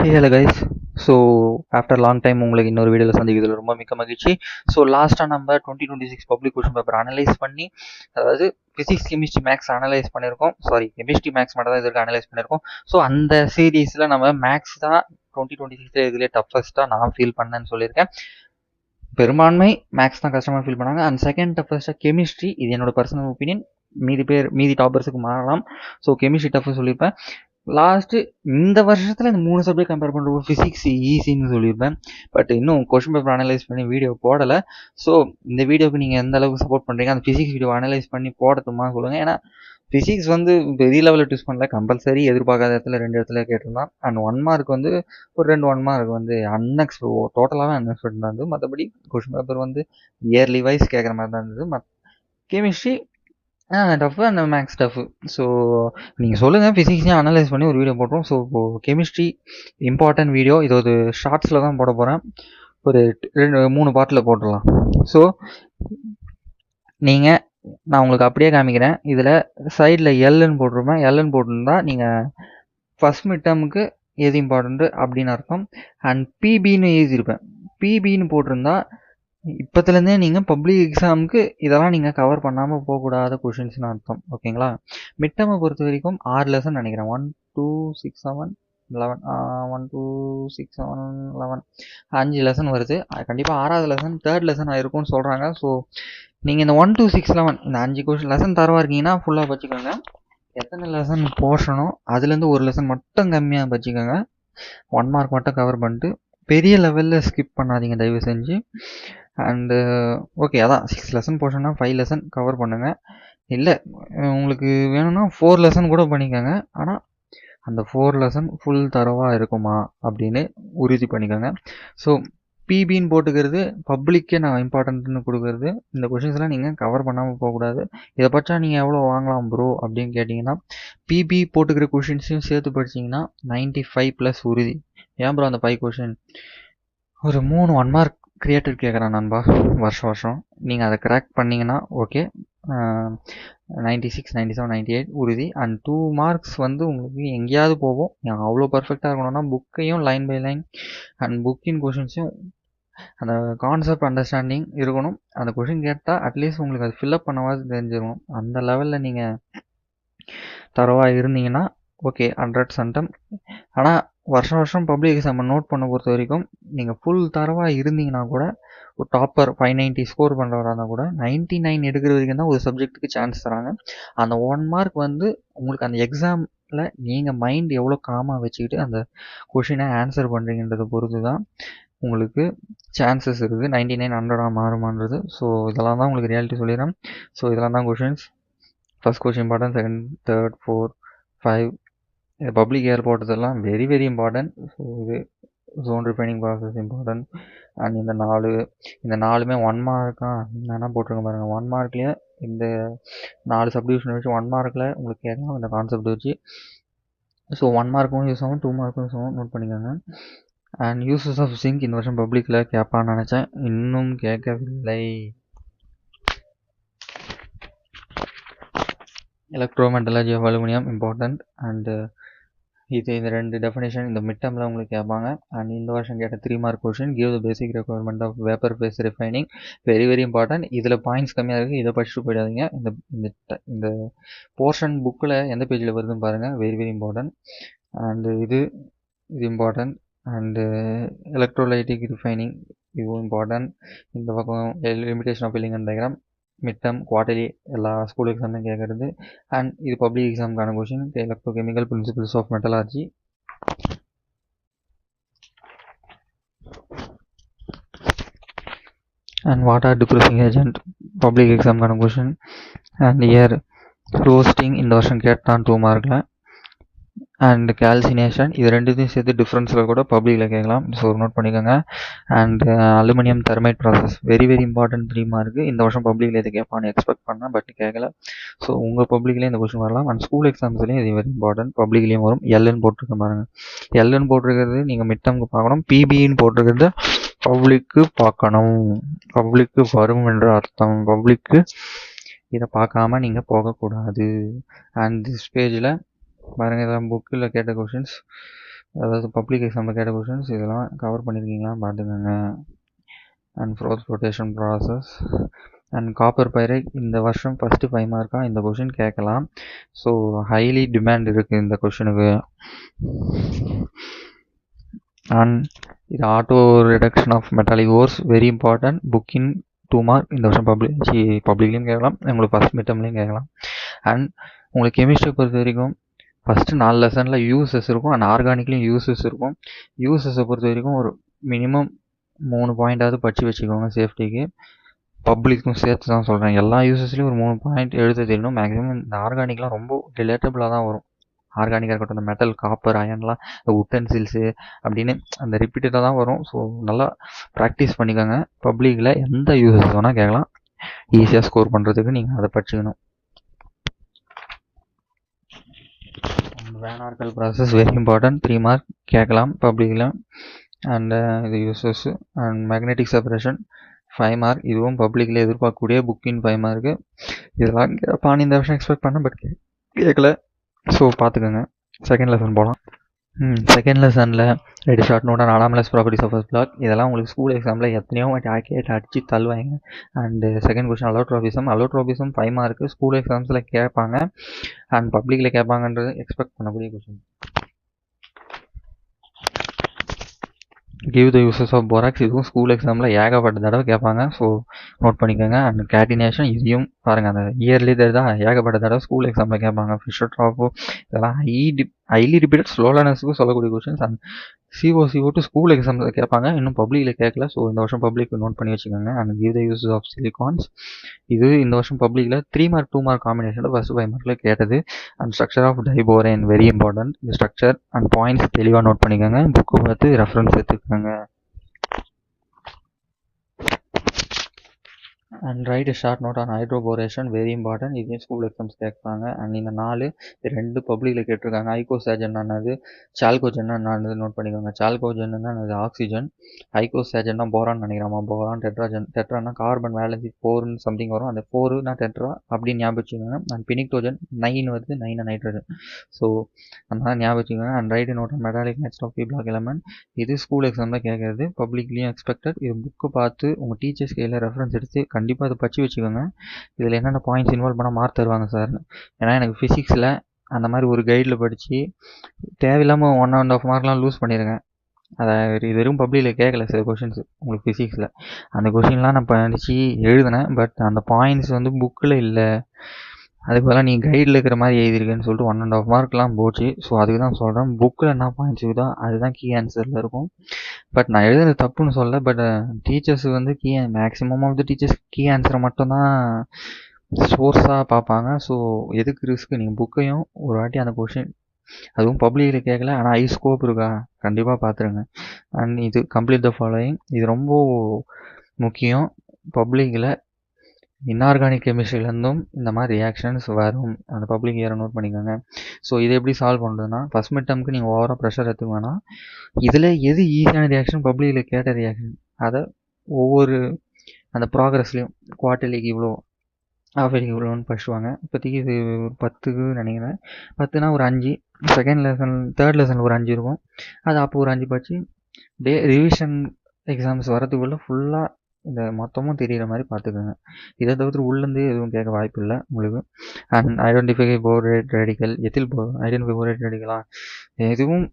Hello guys. So after long time உங்களுக்கு இன்னொரு வீடியோவில் சந்திக்கிறதுல ரொம்ப மிக்க மகிழ்ச்சி. ஸோ லாஸ்ட்டாக நம்ம 2026 பப்ளிக் கொஷின் பேப்பர் அனலைஸ் பண்ணி, அதாவது ஃபிசிக்ஸ் கெமிஸ்ட்ரி மேக்ஸ் அனலைஸ் பண்ணியிருக்கோம். கெமிஸ்ட்ரி மேக்ஸ் மட்டும் தான் இதுக்கு அனலைஸ் பண்ணியிருக்கோம். ஸோ அந்த சீரீஸில் நம்ம மேக்ஸ் தான் 2026 இதுலேயே டஃபஸ்ட்டாக நான் ஃபீல் பண்ணேன்னு சொல்லியிருக்கேன். பெரும்பான்மை மேக்ஸ் தான் கஷ்டமாக ஃபீல் பண்ணாங்க. அண்ட் செகண்ட் டஃபஸ்ட்டாக கெமிஸ்ட்ரி. இது என்னோட பர்சனல் ஒப்பீனியன். மீதி டாப்பர்ஸுக்கு மாறலாம். ஸோ கெமிஸ்ட்ரி டஃப் சொல்லியிருப்பேன். லாஸ்ட்டு இந்த வருஷத்தில் இந்த 3 சப்ஜெக்ட் கம்பேர் பண்ணுறப்போ ஃபிசிக்ஸ் ஈஸின்னு சொல்லியிருப்பேன். பட் இன்னும் கொஷின் பேப்பர் அனலைஸ் பண்ணி வீடியோ போடலை. ஸோ இந்த வீடியோக்கு நீங்கள் எந்த அளவுக்கு சப்போர்ட் பண்ணுறீங்க, அந்த ஃபிசிக்ஸ் வீடியோ அனலைஸ் பண்ணி போடட்டுமா சொல்லுங்கள். ஏன்னா ஃபிசிக்ஸ் பெரிய லெவலில் டூஸ் பண்ணல, கம்பல்சரி எதிர்பார்க்காத இடத்துல 2 இடத்துல கேட்டிருந்தான். அண்ட் 1 மார்க் ஒரு 2 1 மார்க் டோட்டலாகவே அன்எக்ஸ்பெக்ட் தான். மற்றபடி கொஷின் பேப்பர் இயர்லி வைஸ் கேட்குற மாதிரி தான் இருந்தது. Chemistry tough and maths tough. So நீங்கள் சொல்லுங்கள், ஃபிசிக்ஸையும் அனலைஸ் பண்ணி ஒரு வீடியோ போட்டுரும். ஸோ இப்போது கெமிஸ்ட்ரி இம்பார்ட்டன்ட் வீடியோ, இது ஒரு ஷார்ட்ஸில் தான் போட போகிறேன். ஒரு 3 பார்ட்டில் போட்டுடலாம். ஸோ நான் உங்களுக்கு அப்படியே காமிக்கிறேன். இதில் சைடில் எல்லுன்னு போட்டிருப்பேன். எல்லுன்னு போட்டிருந்தா நீங்கள் ஃபஸ்ட் மிட் டேர்முக்கு எது இம்பார்ட்டண்ட்டு அப்படின்னு அர்த்தம். அண்ட் பிபின்னு எழுதியிருப்பேன். பிபின்னு போட்டிருந்தா இப்போத்துலேருந்தே நீங்கள் பப்ளிக் எக்ஸாமுக்கு இதெல்லாம் நீங்கள் கவர் பண்ணாமல் போகக்கூடாத கொஷின்ஸ்னு அர்த்தம். ஓகேங்களா? மிட் டேர்மை பொறுத்த வரைக்கும் 6 லெசன் நினைக்கிறேன். 1 2 6 7 11 1 2 6 7 11 5 லெசன் வருது. கண்டிப்பாக 6வது லெசன் 3rd லெசன் ஆயிருக்கும்னு சொல்கிறாங்க. ஸோ நீங்கள் இந்த 1 2 6 11 இந்த 5 கொஷின் லெசன் தரவா இருக்கீங்கன்னா ஃபுல்லாக வச்சுக்கோங்க. எத்தனை லெசன் போர்ஷனோ அதுலேருந்து ஒரு லெசன் மட்டும் கம்மியாக வச்சுக்கோங்க. 1 மார்க் மட்டும் கவர் பண்ணிட்டு பெரிய லெவலில் ஸ்கிப் பண்ணாதீங்க தயவு செஞ்சு. அண்டு ஓகே, அதான் 6 லெசன் போர்ஷன்னா 5 லெசன் கவர் பண்ணுங்கள். இல்லை உங்களுக்கு வேணும்னா 4 லெசன் கூட பண்ணிக்கோங்க. ஆனால் அந்த 4 லெசன் ஃபுல் தரவாக இருக்குமா அப்படின்னு உறுதி பண்ணிக்கோங்க. ஸோ பிபின்னு போட்டுக்கிறது பப்ளிக்கே நான் இம்பார்ட்டன்ட்னு கொடுக்குறது. இந்த கொஷின்ஸ்லாம் நீங்கள் கவர் பண்ணாமல் போகக்கூடாது. இதை பற்றா நீங்கள் எவ்வளோ வாங்கலாம் ப்ரோ அப்படின்னு கேட்டிங்கன்னா, பிபி போட்டுக்கிற கொஷின்ஸையும் சேர்த்து படிச்சிங்கன்னா 95+ உறுதி. ஏன் ப்ரோ அந்த 5 கொஷின் ஒரு 3 1 மார்க் கிரியேட்டட் கேட்குறான் நண்பா வருஷம். நீங்கள் அதை கிராக் பண்ணிங்கன்னா ஓகே, 96 97 98 உறுதி. அண்ட் 2 மார்க்ஸ் உங்களுக்கு எங்கேயாவது போகும். அவ்வளோ பர்ஃபெக்டாக இருக்கணும்னா புக்கையும் லைன் பை லைன் அண்ட் புக்கின் கொஷின்ஸையும் அந்த கான்செப்ட் அண்டர்ஸ்டாண்டிங் இருக்கணும். அந்த கொஷின் கேட்டால் அட்லீஸ்ட் உங்களுக்கு அது ஃபில்அப் பண்ணவாது தெரிஞ்சிருக்கணும். அந்த லெவலில் நீங்கள் தரவாக இருந்தீங்கன்னா ஓகே 100%. ஆனால் வருஷம் பப்ளிக் எக்ஸாம் நோட் பண்ண பொறுத்த வரைக்கும் நீங்கள் ஃபுல் தரவாக இருந்தீங்கன்னா கூட ஒரு டாப்பர் 590 ஸ்கோர் பண்ணுறவராக இருந்தால் கூட 99 எடுக்கிற வரைக்கும் தான் ஒரு சப்ஜெக்ட்டுக்கு சான்ஸ் தராங்க. அந்த 1 மார்க் உங்களுக்கு அந்த எக்ஸாமில் நீங்கள் மைண்ட் எவ்வளோ காமாக வச்சுக்கிட்டு அந்த கொஷினை ஆன்சர் பண்ணுறீங்கன்றதை பொறுத்து தான் உங்களுக்கு சான்சஸ் இருக்குது 99 100 மாறுமான்றது. ஸோ இதெல்லாம் தான் உங்களுக்கு ரியாலிட்டி சொல்லிடுறேன். ஸோ இதெல்லாம் தான் questions. First question important, second 3rd 4 5 public year போட்டதெல்லாம் வெரி வெரி இம்பார்ட்டன்ட். ஸோ இது zone refining process important. And இந்த 4மே 1 மார்க்காக என்னென்னா போட்டிருங்க பாருங்கள். 1 மார்க்லேயே இந்த 4 சப்டிவிஷன் வச்சு 1 மார்க்கில் உங்களுக்கு கேட்கலாம் இந்த கான்செப்ட் வச்சு. ஸோ 1 மார்க்கும் யூஸ் ஆகும், 2 மார்க்கும் யூஸ் ஆகும், நோட் பண்ணிக்கோங்க. அண்ட் யூசஸ் ஆஃப் சிங்க் இந்த வருஷம் பப்ளிக்கில் கேட்பான்னு நினச்சேன், இன்னும் கேட்கவில்லை. எலக்ட்ரோமெட்டலர்ஜி ஆஃப் அலுமினியம் இம்பார்ட்டன்ட். அண்டு இந்த 2 டெஃபினேஷன் இந்த மிட் டேர்மில் உங்களுக்கு கேட்பாங்க. அண்ட் இந்த வருஷம் கேட்ட 3 mark question give the basic requirement of vapour phase refining very very important. இதில் பாயிண்ட்ஸ் கம்மியாக இருக்குது, இதை படிச்சுட்டு போயிடாதீங்க. இந்த போர்ஷன் புக்கில் எந்த பேஜில் வருதுன்னு பாருங்கள், வெரி வெரி இம்பார்ட்டன்ட். அண்டு இது இம்பார்ட்டன்ட். அண்டு எலக்ட்ரோலைட்டிக் ரிஃபைனிங் இதுவும் இம்பார்ட்டன்ட். இந்த பக்கம் limitation of filling and diagram mid term quarterly எல்லா ஸ்கூல் எக்ஸாம்லையும் கேட்குறது. அண்ட் இது பப்ளிக் எக்ஸாமுக்கான question electrochemical principles of metallurgy. And water decreasing agent public எக்ஸாமுக்கான கொஷின். அண்ட் இயர் ரோஸ்டிங் இந்த வருஷம் கேட்டான் 2 மார்க்கில். அண்ட் கால்சினேஷன் இது ரெண்டுத்தையும் சேர்த்து டிஃப்ரென்ஸில் கூட பப்ளிக்கில் கேட்கலாம். ஸோ நோட் பண்ணிக்கோங்க. And aluminium thermite process very very important 3 mark. இந்த வருஷம் பப்ளிக்கில் இது கேட்பான்னு எக்ஸ்பெக்ட் பண்ணேன், பட் கேட்கல. ஸோ உங்கள் பப்ளிக்லேயும் இந்த கொஸ்டின் வரலாம். அண்ட் ஸ்கூல் எக்ஸாம்ஸ்லேயும் இது வெரி இம்பார்ட்டன்ட், பப்ளிக்லேயும் வரும். எல்லுன்னு போட்டிருக்க பாருங்கள். எல்லுன்னு போட்டிருக்கிறது நீங்கள் மிட் டேர்முக்கு பார்க்கணும். பிபின்னு போட்டிருக்கிறது பப்ளிக்கு பார்க்கணும். பப்ளிக்கு வரும் என்ற அர்த்தம். பப்ளிக்கு இதை பார்க்காம நீங்கள் போகக்கூடாது. அண்ட் திஸ் பேஜில் பாருங்கள், இதெல்லாம் புக்கில் கேட்ட கொஷின்ஸ். அதாவது பப்ளிக் எக்ஸாமில் கேட்ட கொஷின்ஸ் இதெல்லாம் கவர் பண்ணியிருக்கீங்களா பார்த்துக்கோங்க. And froth rotation process and copper pyrite இந்த வருஷம் ஃபஸ்ட்டு 5 மார்க்காக இந்த கொஷின் கேட்கலாம். ஸோ ஹைலி டிமாண்ட் இருக்குது இந்த கொஷினுக்கு. அண்ட் இது auto reduction of metallic ores very important. புக்கின் 2 மார்க் இந்த வருஷம் பப்ளிக்லேயும் கேட்கலாம், உங்களுக்கு ஃபஸ்ட் மிட்டம்லேயும் கேட்கலாம். அண்ட் உங்களுக்கு கெமிஸ்ட்ரி பொறுத்த வரைக்கும் ஃபஸ்ட்டு 4 லெசனில் யூசஸ் இருக்கும் அண்ட் ஆர்கானிக்லேயும் யூசஸ் இருக்கும். யூசஸை பொறுத்த வரைக்கும் ஒரு மினிமம் 3 பாயிண்டாவது படித்து வச்சுக்கோங்க சேஃப்டிக்கு. பப்ளிக்கும் சேர்த்து தான் சொல்கிறேன். எல்லா யூசஸ்லேயும் ஒரு 3 பாயிண்ட் எழுத தெரியணும். மேக்ஸிமம் இந்த ஆர்கானிக்லாம் ரொம்ப ரிலேட்டபிளாக தான் வரும். ஆர்கானிக்காக இருக்கட்டும், இந்த மெட்டல், காப்பர், அயன்லாம் உட்டன்சில்ஸு அப்படின்னு அந்த ரிப்பீட்டடாக தான் வரும். ஸோ நல்லா ப்ராக்டிஸ் பண்ணிக்கோங்க. பப்ளிக்கில் எந்த யூசஸ் வேணால் கேட்கலாம். ஈஸியாக ஸ்கோர் பண்ணுறதுக்கு நீங்கள் அதை படிச்சுக்கணும். Van Arkel process very important. 3 mark கேட்கலாம் பப்ளிக்கில். அண்டு இது uses and magnetic separation 5 mark. இதுவும் பப்ளிக்கில் எதிர்பார்க்கக்கூடிய புக்கின் 5 மார்க்கு. இதெல்லாம் கேட்பான்னு இந்த வருஷம் எக்ஸ்பெக்ட் பண்ணேன், பட் கேட்கல. ஸோ பார்த்துக்கோங்க. செகண்ட் லெசன் போகலாம். செகண்ட் லெசனில் ready short note and anomalous properties of block. இதெல்லாம் உங்களுக்கு ஸ்கூல் எக்ஸாமில் எத்தனையோ அடிச்சு தள்ளுவாங்க. And second question allotropism 5 mark school எக்ஸாம்ஸில் கேட்பாங்க அண்ட் பப்ளிக்கில் கேட்பாங்கன்றது எக்ஸ்பெக்ட் பண்ணக்கூடிய question. Give the uses of borax இதுவும் ஸ்கூல் எக்ஸாமில் ஏகப்பட்ட தடவை கேட்பாங்க. ஸோ நோட் பண்ணிக்கோங்க. அண்ட் கேட்டினேஷன் இதையும் பாருங்கள், அந்த இயர்லி தான் ஏகப்பட்ட தடவை ஸ்கூல் எக்ஸாமில் கேட்பாங்க. ஃபிஷர் ட்ராப்போ இதெல்லாம் ஹைலி ரிப்பீட்டட் ஸ்லோலனஸுக்கு சொல்லக்கூடிய கொஷின்ஸ். அண்ட் CO2 ஸ்கூல் எக்ஸாமில் கேட்பாங்க, இன்னும் பப்ளிக்கில் கேட்கல. ஸோ இந்த வருஷம் பப்ளிக் நோட் பண்ணி வச்சுக்கோங்க. And give the uses of silicones இது இந்த வருஷம் பப்ளிக்கில் 3 மார்க் 2 மார்க் காம்பினேஷனில் ஃபஸ்ட்டு 5 மார்க்கில் கேட்டது. And structure of diborane very important. இந்த ஸ்ட்ரக்சர் அண்ட் பாயிண்ட்ஸ் தெளிவாக நோட் பண்ணிக்கோங்க. புக்கு பார்த்து ரெஃபரன்ஸ் எடுத்துக்கோங்க. And write short note on hydroboration very important. இதையும் ஸ்கூல் எக்ஸாம்ஸ் கேட்பாங்க. அண்ட் இந்த 2 பப்ளிக்கில் கேட்டிருக்காங்க. ஐகோசேஜன் ஆனது சால்கோஜன் ஆனது நோட் பண்ணிக்கோங்க. சால்கோஜன் தான் அது ஆக்சிஜன், ஐகோசேஜன் தான் போரான் நினைக்கிறாமா. போரான் டெட்ரானா கார்பன் வேலன்சி 4 சம்திங் வரும். அந்த 4 டெட்ரா அப்படின்னு ஞாபகம் வச்சுக்கோங்க. அண்ட் பினிக்டோஜன் 9 வருது, 9 நைட்ரஜன். ஸோ அந்த ஞாபகம் வச்சுக்கோங்க. And write note on metallic nature of P block element இது ஸ்கூல் எக்ஸாமில் கேட்கறது, பப்ளிக்லேயும் எக்ஸ்பெக்டட். இது புக்கு பார்த்து உங்கள் டீச்சர்ஸ் கையில் ரெஃபரன்ஸ் எடுத்து கண்டிப்பாக அதை படித்து வச்சுக்கோங்க. இதில் என்னென்ன பாயிண்ட்ஸ் இன்வால்வ் பண்ணால் மார்க் தருவாங்க சார்னு. ஏன்னா எனக்கு ஃபிசிக்ஸில் அந்த மாதிரி ஒரு கைடில் படித்து தேவையில்லாமல் 1.5 மார்க்லாம் லூஸ் பண்ணியிருக்கேன். அதை இது வெறும் பப்ளிக்கில் கேட்கல சில கொஷின்ஸ் உங்களுக்கு ஃபிசிக்ஸில். அந்த கொஷின்லாம் நான் படித்து எழுதினேன், பட் அந்த பாயிண்ட்ஸ் புக்கில் இல்லை. அதுக்கு பதிலாக நீங்கள் கைடில் இருக்கிற மாதிரி எழுதிருக்கேன்னு சொல்லிட்டு 1.5 மார்க்லாம் போச்சு. ஸோ அதுக்கு தான் சொல்கிறேன், புக்கில் என்ன பாயிண்ட்ஸ் இருக்குதோ அதுதான் கீ ஆன்சரில் இருக்கும். பட் நான் எழுதுறது தப்புன்னு சொல்ல, but teachers maximum of the teachers key ஆன்சரை மட்டும்தான் சோர்ஸாக பார்ப்பாங்க. ஸோ எதுக்கு ரிஸ்க்கு, நீங்கள் புக்கையும் ஒரு வாட்டி அந்த கொஷின் அதுவும் பப்ளிக்கில் கேட்கல ஆனால் ஹை ஸ்கோப் இருக்கா கண்டிப்பாக பார்த்துருங்க. அண்ட் இது கம்ப்ளீட் த ஃபாலோயிங் இது ரொம்ப முக்கியம். பப்ளிக்கில் இன்ஆர்கானிக் கெமிஸ்ட்ரிலேருந்தும் இந்த மாதிரி ரியாக்ஷன்ஸ் வரும். அந்த பப்ளிக் இயரை நோட் பண்ணிக்கோங்க. ஸோ இதை எப்படி சால்வ் பண்ணுறதுன்னா, ஃபஸ்ட் மிட் டேர்முக்கு நீங்கள் ஓவராக ப்ரெஷர் எடுத்துக்க வேணாம். இதில் எது ஈஸியான ரியாக்ஷன், பப்ளிக்கில் கேட்ட ரியாக்ஷன், அதை ஒவ்வொரு அந்த ப்ராக்ரஸ்லேயும் குவார்ட்டர்லிக்கு இவ்வளோ, ஹாஃப் இயர்லிக்கு இவ்வளோன்னு படிச்சுவாங்க. இப்போதைக்கு இது ஒரு 10க்கு நினைக்கிறேன். 10னா ஒரு 5, தேர்ட் லெசனில் ஒரு 5 இருக்கும். அது அப்போ ஒரு 5 படித்து ரிவிஷன் எக்ஸாம்ஸ் வரதுக்குள்ளே ஃபுல்லாக இந்த மொத்தமும் தெரிகிற மாதிரி பார்த்துக்கோங்க. இதை தவிர்த்து உள்ளேருந்து எதுவும் கேட்க வாய்ப்பு இல்லை உங்களுக்கு. And identify borate radical identify borate ரேடிக்கலா எதுவும்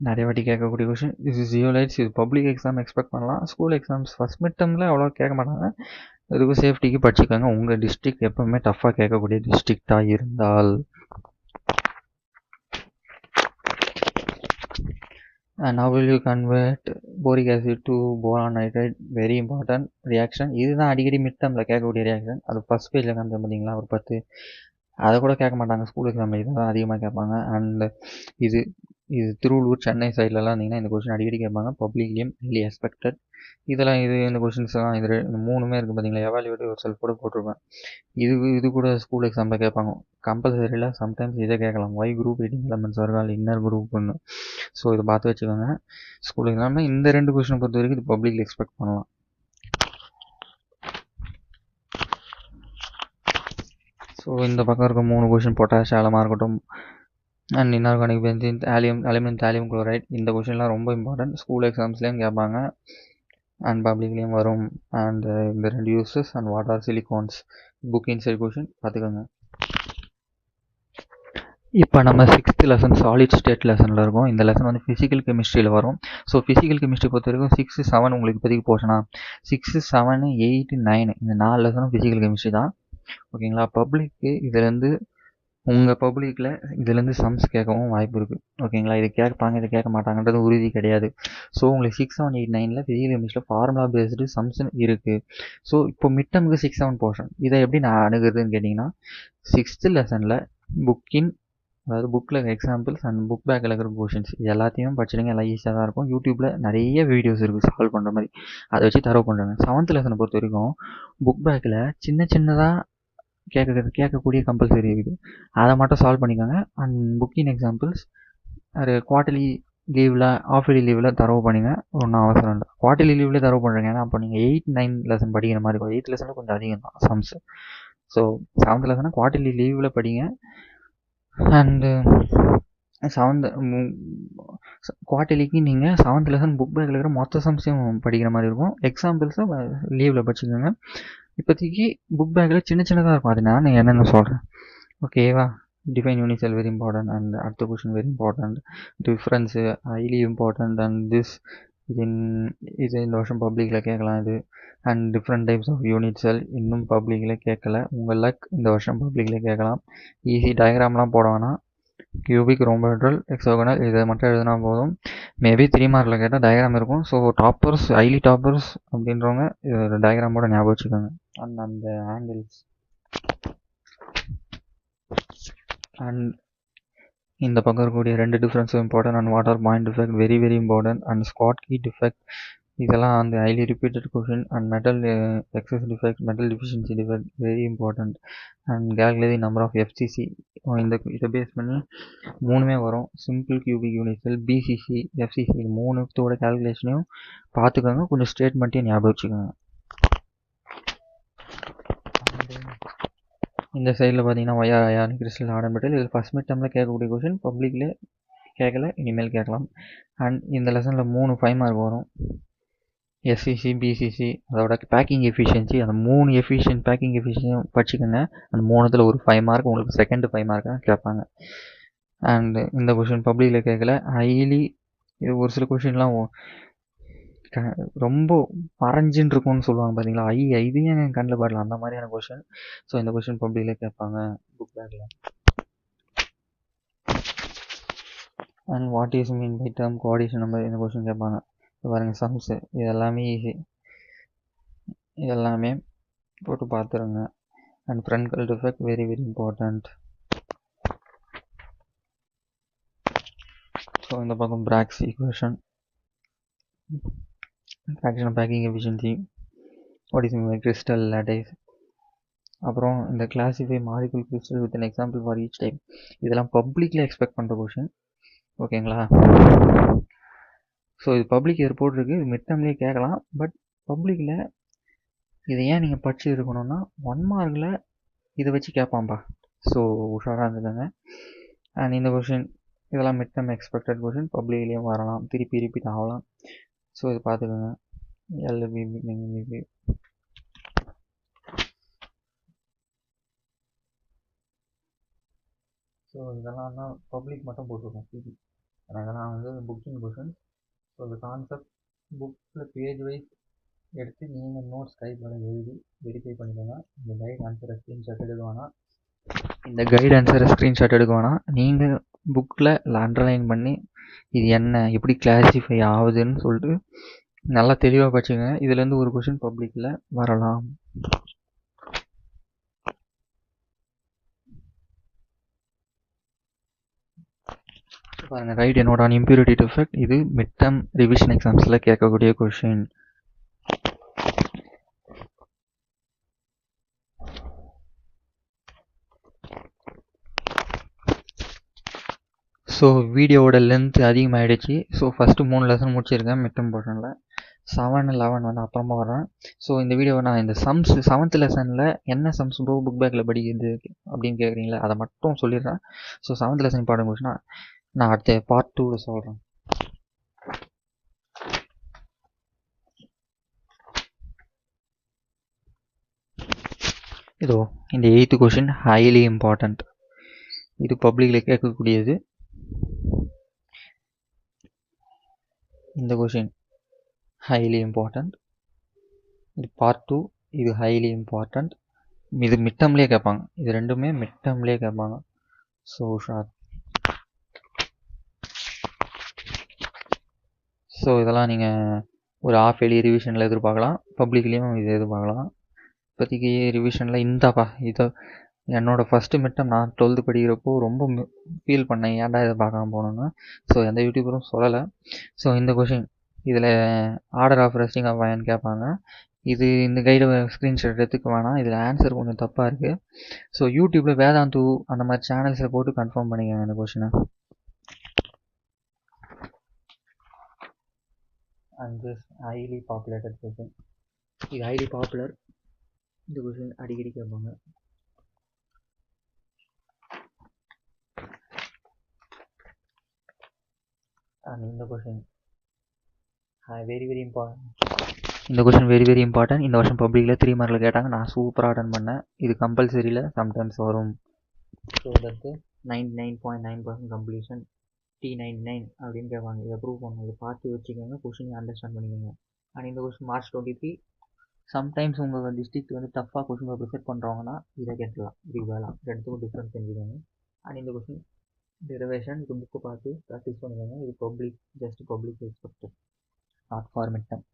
நிறைய வாட்டி கேட்கக்கூடிய கொஷின். இது ஜியோலைட்ஸ் இது பப்ளிக் எக்ஸாம் எக்ஸ்பெக்ட் பண்ணலாம். ஸ்கூல் எக்ஸாம்ஸ் ஃபஸ்ட் மிட் டேர்மில் அவ்வளோ கேட்க மாட்டாங்க. இதுக்கு சேஃப்டிக்கு படிச்சுக்கோங்க. உங்கள் டிஸ்ட்ரிக்ட் எப்போவுமே டஃப்பாக கேட்கக்கூடிய டிஸ்ட்ரிக்டாக இருந்தால். And how will you convert boric acid to boron nitride very important reaction. இதுதான் அடிக்கடி மிட் டேர்மில் கேட்கக்கூடிய ரியாக்ஷன். அது ஃபஸ்ட் பேஜில் காமிச்சேன் பார்த்தீங்களா ஒரு 10, அதை கூட கேட்க மாட்டாங்க ஸ்கூல் எக்ஸாமில். இதை தான் அதிகமாக கேட்பாங்க. அண்ட் இது திருவள்ளூர் சென்னை சைட்லலாம் இருந்தீங்கன்னா இந்த கொஷின் அடிக்கடி கேட்பாங்க. பப்ளிக்லேயும் ஹைலி எக்ஸ்பெக்டட். இதெல்லாம் இந்த கொஷின்ஸ்லாம் இது 3மே இருக்குது பார்த்தீங்களா. எவாலுவேட்டிவ் ஒரு செல்ஃப் கூட போட்டிருப்பேன். இது கூட ஸ்கூல் எக்ஸாமில் கேட்பாங்க. கம்பல்சரியில் சம்டைம்ஸ் இதை கேட்கலாம். ஒய் குரூப் எயிட்டிங் எலமெண்ட்ஸ் வருகால் இன்னர் குரூப்னு. ஸோ இதை பார்த்து வச்சுக்கோங்க. ஸ்கூல் எக்ஸாமில் இந்த 2 கொஷினை பொறுத்த வரைக்கும் இது பப்ளிக்கில் எக்ஸ்பெக்ட் பண்ணலாம். ஸோ இந்த பக்கம் இருக்க 3 கொஷின் பொட்டாஷ் ஆலமாக இருக்கட்டும், and inorganic benzene, aluminium thallium chloride. இந்த கொஷின்லாம் ரொம்ப இம்பார்ட்டன்ட். ஸ்கூல் எக்ஸாம்ஸ்லேயும் கேட்பாங்க அண்ட் பப்ளிக்லேயும் வரும். அண்ட் இந்த 2 uses and what are silicones. Book inside question பார்த்துக்கோங்க. இப்போ நம்ம 6th லெசன் சாலிட் ஸ்டேட் லெசனில் இருக்கோம். இந்த லெசன் வந்து ஃபிசிக்கல் கெமிஸ்ட்ரியில் வரும். ஸோ ஃபிசிக்கல் கெமிஸ்ட்ரி பொறுத்த வரைக்கும் 6, 7 உங்களுக்கு இப்போதைக்கு போர்ஷனா. 6, 7, 8, 9 இந்த 4 லெசனும் ஃபிசிக்கல் கெமிஸ்ட்ரி தான். ஓகேங்களா. பப்ளிக்கு இதுலேருந்து உங்கள் பப்ளிக்கில் இதுலேருந்து சம்ஸ் கேட்கவும் வாய்ப்பு இருக்குது. ஓகேங்களா. இது கேட்பாங்க இது கேட்க மாட்டாங்கன்றது உறுதி கிடையாது. ஸோ உங்களுக்கு 6, 7, 8, 9 ஃபிசிக்கல் கெமிஸ்ட்ரியில் ஃபார்முலா பேஸ்டு சம்ஸ் இருக்குது. ஸோ இப்போ மிட்டமுக்கு 6, 7 போர்ஷன். இதை எப்படி நான் அணுகுறதுன்னு கேட்டிங்கன்னா 6th லெசனில் புக்கின், அதாவது புக்கில் எக்ஸாம்பிள்ஸ் அண்ட் புக் பேக்கில் இருக்கிற கொஷின்ஸ் இது எல்லாத்தையும் படிச்சிடுங்க. எல்லாம் ஈஸியாக தான் இருக்கும். யூடியூப்பில் நிறைய வீடியோஸ் இருக்குது சால்வ் பண்ணுற மாதிரி. அதை வச்சு தரவு பண்ணுறாங்க. 7th லெசனை பொறுத்த வரைக்கும் புக் பேக்கில் சின்னதாக கேட்கக்கூடிய கம்பல்சரி இருக்குது. அதை மட்டும் சால்வ் பண்ணிக்கோங்க. அண்ட் புக்கின் எக்ஸாம்பிள்ஸ் ஒரு குவார்ட்டர்லி லீவில், ஆஃப்லி லீவில் தரவு பண்ணிங்க. ஒன்றும் அவசரம் இல்லை. குவார்ட்டர்லி லீவில் தரவு பண்ணுறீங்க. ஏன்னா அப்போ நீங்கள் 8, 9 லெசன் படிக்கிற மாதிரி இருக்கும். 8th லெசனில் கொஞ்சம் அதிகம் தான் சம்ஸ். ஸோ 7th லெசனை குவார்ட்டர்லி லீவில் படிங்க. அண்டு 7th குவார்ட்டர்லிக்கு நீங்கள் 7th லெசன் புக் பேக்கில் இருக்கிற மொத்த சம்ஸையும் படிக்கிற மாதிரி இருக்கும். எக்ஸாம்பிள்ஸை லீவில் படிச்சுக்கோங்க. இப்போதைக்கு புக் பேக்கில் சின்னதாக இருக்கும். அது நான் என்னென்ன சொல்கிறேன். ஓகேவா. Define unit cell very important. And அடுத்த question very important. Difference highly important. And இது இந்த வருஷம் பப்ளிக்கில் கேட்கலாம் இது. And different types of unit cell இன்னும் பப்ளிக்கில் கேட்கல. உங்கள் லக் இந்த வருஷம் பப்ளிக்கில் கேட்கலாம். ஈஸி டயக்ராம்லாம் போட வேணாம். கியூபிக், ரோம்பெட்ரல், ஹெக்ஸாகனல் இதை மட்டும் எழுதினா போதும். மேபி 3 மார்க்கில் கேட்டால் டயக்ராம் இருக்கும். ஸோ டாப்பர்ஸ், ஹைலி டாப்பர்ஸ் அப்படின்றவங்க இது டயக்ராமோட ஞாபகம் வச்சுக்கோங்க. அண்ட் அந்த ஆங்கிள்ஸ் அண்ட் இந்த பக்கம் இருக்கக்கூடிய 2 டிஃப்ரென்ஸும் important. And water point defect very very important. And Schottky defect இதெல்லாம் அந்த highly repeated question. And metal excess defect, metal deficiency defect very important. And calculate number of FCC. இதை face பண்ணி 3மே வரும். Simple cubic unit cell, BCC, FCC இது 3த்தோட கேல்குலேஷனையும் பார்த்துக்கோங்க. கொஞ்சம் ஸ்டேட்மெண்ட்டையும் ஞாபகம் வச்சுக்கோங்க. இந்த சைடில் பார்த்தீங்கன்னா YR ionic crystal Horton metal. இது ஃபஸ்ட் மிட் டேர்மில் கேட்கக்கூடிய கொஷின். பப்ளிக்கில் கேட்கல, இனிமேல் கேட்கலாம். அண்ட் இந்த லெசனில் 3 5 மார்க் வரும். எஸ்சிசி, பிசிசி, அதோட பேக்கிங் எஃபிஷியன்சி. அந்த 3 எஃபிஷியன்ட் பேக்கிங் எஃபிஷியன்சியும் படிச்சுக்கோங்க. அந்த 3த்தில் ஒரு 5 மார்க் உங்களுக்கு செகண்ட் 5 மார்க்காக கேட்பாங்க. அண்டு இந்த கொஷின் பப்ளிக்கில் கேட்கல. ஹைலி இது ஒரு சில கொஷின்லாம் ரொம்ப மறைஞ்சின்னு இருக்கும்னு சொல்லுவாங்க பார்த்தீங்களா. இது ஏன் கண்ணில் பாடலாம் அந்த மாதிரியான கொஷின். ஸோ இந்த கொஷின் பப்ளிக்கில் கேட்பாங்க புக் பேக்கில். And what is mean by term coordination number இந்த கொஷின் கேட்பாங்க. பாருங்கள் சம்ஸு இது எல்லாமே ஈஸி. இதெல்லாமே போட்டு பார்த்துருங்க. And Frenkel defect very very important. So இந்த பக்கம் Bragg's equation, fraction of packing efficiency, what is mean by crystal lattice. அப்புறம் இந்த classify molecule crystal with an example for each type. இதெல்லாம் பப்ளிக்கில் எக்ஸ்பெக்ட் பண்ணுற கொஷின். ஓகேங்களா. ஸோ இது public airport இருக்குது. இது மிட் டேர்ம்லேயே கேட்கலாம். பட் பப்ளிக்கில் இதை ஏன் நீங்கள் படிச்சு இருக்கணும்னா 1 மார்க்கில் இதை வச்சு கேட்பான்பா. ஸோ உஷாராக இருந்துக்கோங்க. அண்ட் இந்த கொஷின் இதெல்லாம் மிட் டேர்ம் எக்ஸ்பெக்டட் கொஷின். பப்ளிக்லேயும் வரலாம், திருப்பி ரிப்பீட் ஆகலாம். ஸோ இது பார்த்துக்கோங்க. எல்பிபி ஸோ இதெல்லாம் தான் பப்ளிக் மட்டும் போட்டிருக்கோம் பிபி. அதெல்லாம் வந்து புக்கிங் கொஷின். ஸோ இந்த கான்செப்ட் புக்கில் பேஜ் வைஸ் எடுத்து நீங்கள் நோட்ஸ் டைப்பில் எழுதி வெரிஃபை பண்ணிக்கோங்க. இந்த கைட் ஆன்சரை ஸ்க்ரீன்ஷாட் எடுக்க வேணாம். நீங்கள் புக்கில் அண்டர்லைன் பண்ணி இது என்ன எப்படி கிளாஸிஃபை ஆகுதுன்னு சொல்லிட்டு நல்லா தெளிவாக படிச்சுங்க. இதுலேருந்து ஒரு கொஷின் பப்ளிக்கில் வரலாம். பாருங்கள் ரைட் என்னோட ஆன் இம்பியூரிட்டி டிஃபெக்ட். இது மிட் டேர்ம் ரிவிஷன் எக்ஸாம்ஸில் கேட்கக்கூடிய கொஷின். ஸோ வீடியோவோட லென்த் அதிகமாகிடுச்சு. ஸோ ஃபஸ்ட்டு 3 லெசன் முடிச்சிருக்கேன் மிட் டேர்ம் போர்ஷனில். 7, 11 வந்து அப்புறமா வரேன். ஸோ இந்த வீடியோவை நான் இந்த சம்ஸ் 7th லெசனில் என்ன சம்ஸ் புக் பேக்கில் படிக்கிறது அப்படின்னு கேட்குறீங்களா, அதை மட்டும் சொல்லிடுறேன். ஸோ 7th லெசன் இம்பார்ட்டன்ட் கொஸ்டினா நான் அடுத்த பார்ட் 2வில் சொல்கிறேன். இதோ இந்த 8th கொஸ்டின் ஹைலி இம்பார்ட்டண்ட். இது பப்ளிக்கில் கேட்கக்கூடியது. இந்த கொஸ்டின் ஹைலி இம்பார்ட்டண்ட். இது பார்ட் 2. இது ஹைலி இம்பார்ட்டண்ட். இது மிட்டம்லேயே கேட்பாங்க. இது ரெண்டுமே மிட்டம்லேயே கேட்பாங்க. So short. ஸோ இதெல்லாம் நீங்கள் ஒரு ஆஃப் இயர்லி ரிவிஷனில் எதிர்பார்க்கலாம். பப்ளிக்லேயும் இது எதிர்பார்க்கலாம். இப்போதைக்கு ரிவிஷனில் இந்தாப்பா இதை என்னோடய ஃபஸ்ட்டு மிட்டம் நான் 12th படிக்கிறப்போ ரொம்ப ஃபீல் பண்ணேன், ஏன்டா இதை பார்க்காம போனோன்னு. ஸோ எந்த யூடியூபரும் சொல்லலை. ஸோ இந்த கொஷின் இதில் order of rusting of iron கேட்பாங்க. இது இந்த கைடை ஸ்க்ரீன்ஷாட் எடுத்துக்க வேணாம், இதில் ஆன்சர் கொஞ்சம் தப்பாக இருக்குது. ஸோ யூடியூப்பில் வேதாந்து அந்த மாதிரி சேனல்ஸில் போட்டு கன்ஃபார்ம் பண்ணிக்கோங்க இந்த கொஷினை. And this highly populated question. இது ஹைலி பாப்புலர். இந்த கொஷின் அடிக்கடி கேட்பாங்க. அண்ட் இந்த கொஷின் வெரி வெரி இம்பார்ட்டன்ட். இந்த கொஷின் வெரி வெரி இம்பார்ட்டன்ட். இந்த வருஷம் பப்ளிக்கில் 3 மார்க்கில் கேட்டாங்க. நான் சூப்பராக அட்டன் பண்ணேன். இது கம்பல்சரியில் சம்டைம்ஸ் வரும். ஸோ இதற்கு 99.9% கம்ப்ளீஷன் T99 அப்படின்னு கேட்பாங்க. இதை ப்ரூவ் பண்ணணும். இதை பார்த்து வச்சுக்கோங்க, கொஷினை அண்டர்ஸ்டாண்ட் பண்ணிக்கோங்க. அண்ட் இந்த கொஷின் March 23. சம்டைம்ஸ் உங்கள் டிஸ்ட்ரிக்ட் வந்து டஃப்பாக கொஷின் பேப்பர் செட் பண்ணுறவங்கன்னா இதை கேட்கலாம். இதுக்கு வேலாம் ரெண்டுத்துக்கும் டிஃப்ரென்ஸ் தெரிஞ்சுக்கோங்க. அண்ட் இந்த கொஷின் டெரிவேஷன். இது புக்கு பார்த்து ப்ராக்டிஸ் பண்ணுவாங்க. இது public, just public expected, not for mid term.